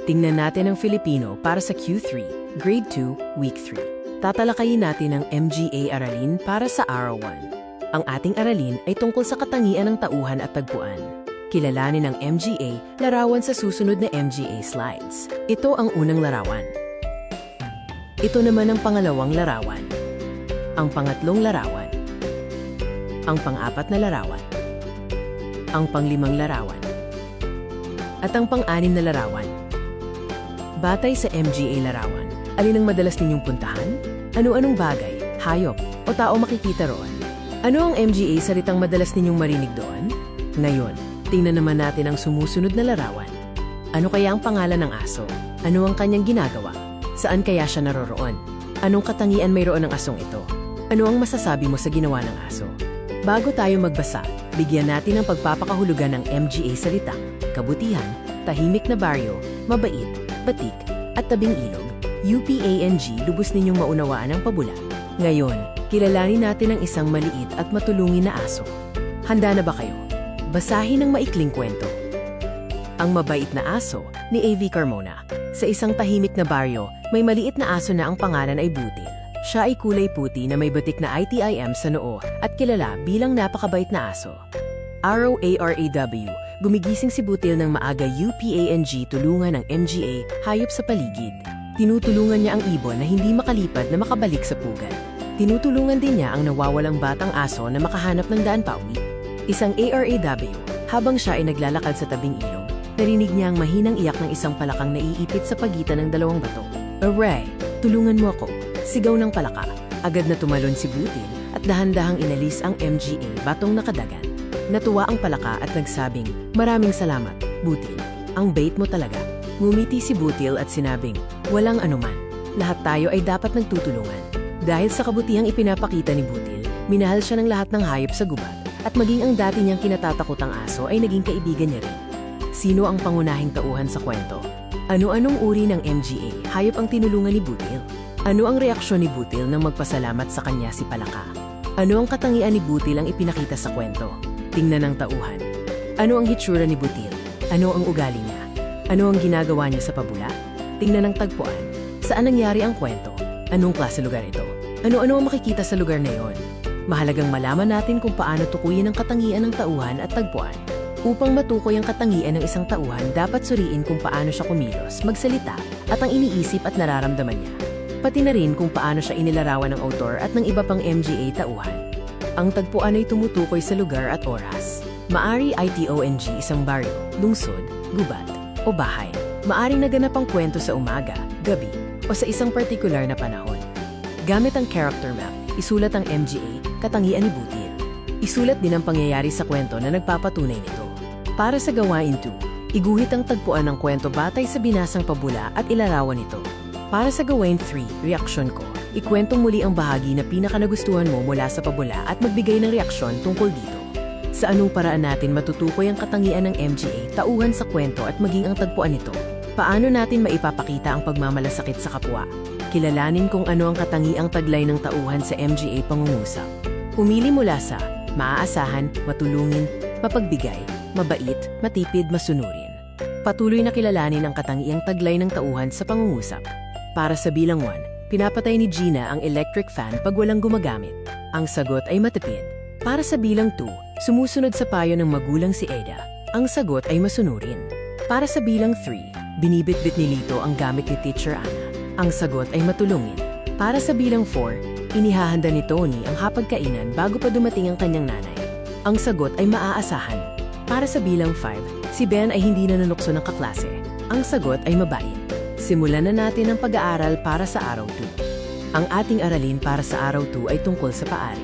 Tingnan natin ang Filipino para sa Q3, Grade 2, Week 3. Tatalakayin natin ang MGA Aralin para sa Araw 1. Ang ating aralin ay tungkol sa katangian ng tauhan at tagpuan. Kilalanin ang MGA, larawan sa susunod na MGA slides. Ito ang unang larawan. Ito naman ang pangalawang larawan. Ang pangatlong larawan. Ang pang-apat na larawan. Ang pang-limang larawan. At ang pang-anim na larawan. Batay sa MGA larawan, alin ang madalas ninyong puntahan? Ano-anong bagay, hayop, o tao makikita roon? Ano ang MGA salitang madalas ninyong marinig doon? Ngayon, tingnan naman natin ang sumusunod na larawan. Ano kaya ang pangalan ng aso? Ano ang kanyang ginagawa? Saan kaya siya naroroon? Anong katangian mayroon ng asong ito? Ano ang masasabi mo sa ginawa ng aso? Bago tayo magbasa, bigyan natin ng pagpapakahulugan ng MGA salitang kabutihan, tahimik na baryo, mabait, batik, at tabing ilog. UPANG, lubos ninyong maunawaan ang pabula. Ngayon, kilalanin natin ang isang maliit at matulungin na aso. Handa na ba kayo? Basahin ang maikling kwento. Ang mabait na aso ni A.V. Carmona. Sa isang tahimik na baryo, may maliit na aso na ang pangalan ay Butil. Siya ay kulay puti na may batik na itim sa noo at kilala bilang napakabait na aso. ROARAW, gumigising si Butil ng maaga. UPANG, tulungan ng MGA, hayop sa paligid. Tinutulungan niya ang ibon na hindi makalipad na makabalik sa pugad. Tinutulungan din niya ang nawawalang batang aso na makahanap ng daan pauwi. Isang ARAW, habang siya ay naglalakad sa tabing ilog, narinig niya ang mahinang iyak ng isang palakang naiipit sa pagitan ng dalawang bato. "Aray, tulungan mo ako!" Sigaw ng palaka. Agad na tumalon si Butil at dahan-dahang inalis ang MGA batong nakadagan. Natuwa ang palaka at nagsabing, "Maraming salamat, Butil. Ang bait mo talaga." Ngumiti si Butil at sinabing, "Walang anuman. Lahat tayo ay dapat nagtutulungan." Dahil sa kabutihang ipinapakita ni Butil, minahal siya ng lahat ng hayop sa gubat at maging ang dati niyang kinatatakutang aso ay naging kaibigan niya rin. Sino ang pangunahing tauhan sa kwento? Ano-anong uri ng MGA hayop ang tinulungan ni Butil? Ano ang reaksyon ni Butil nang magpasalamat sa kanya si palaka? Ano ang katangian ni Butil ang ipinakita sa kwento? Tingnan ang tauhan. Ano ang hitsura ni Butil? Ano ang ugali niya? Ano ang ginagawa niya sa pabula? Tingnan ang tagpuan. Saan nangyari ang kwento? Anong klase lugar ito? Ano-ano ang makikita sa lugar na iyon? Mahalagang malaman natin kung paano tukuyin ang katangian ng tauhan at tagpuan. Upang matukoy ang katangian ng isang tauhan, dapat suriin kung paano siya kumilos, magsalita, at ang iniisip at nararamdaman niya. Pati na rin kung paano siya inilarawan ng autor at ng iba pang MGA tauhan. Ang tagpuan ay tumutukoy sa lugar at oras. Maari ITONG isang baryo, lungsod, gubat, o bahay. Maaring naganap ang kwento sa umaga, gabi, o sa isang partikular na panahon. Gamit ang character map, isulat ang MGA, katangian ni Butil. Isulat din ang pangyayari sa kwento na nagpapatunay nito. Para sa gawain 2, iguhit ang tagpuan ng kwento batay sa binasang pabula at ilarawan ito. Para sa gawain 3, reaksyon ko, ikwentong muli ang bahagi na pinakanagustuhan mo mula sa pabula at magbigay ng reaksyon tungkol dito. Sa anong paraan natin matutukoy ang katangian ng MGA, tauhan sa kwento at maging ang tagpuan nito? Paano natin maipapakita ang pagmamalasakit sa kapwa? Kilalanin kung ano ang katangiang taglay ng tauhan sa MGA pangungusap. Pumili mula sa maaasahan, matulungin, mapagbigay, mabait, matipid, masunurin. Patuloy na kilalanin ang katangiang taglay ng tauhan sa pangungusap. Para sa bilang 1, pinapatay ni Gina ang electric fan pag walang gumagamit. Ang sagot ay matipid. Para sa bilang 2, sumusunod sa payo ng magulang si Ada. Ang sagot ay masunurin. Para sa bilang 3, binibitbit ni Lito ang gamit ni Teacher Ana. Ang sagot ay matulungin. Para sa bilang 4, inihahanda ni Tony ang hapagkainan bago pa dumating ang kanyang nanay. Ang sagot ay maaasahan. Para sa bilang 5, si Ben ay hindi nanunukso ng kaklase. Ang sagot ay mabait. Simulan na natin ang pag-aaral para sa araw 2. Ang ating aralin para sa araw 2 ay tungkol sa paari.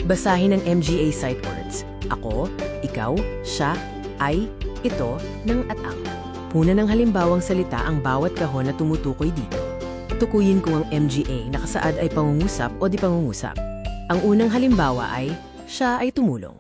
Basahin ang MGA sight words. Ako, ikaw, siya, ay, ito, ng at ang. Puna ng halimbawang salita ang bawat kahon na tumutukoy dito. Tukuyin kung ang MGA nakasaad ay pangungusap o di pangungusap. Ang unang halimbawa ay, siya ay tumulong.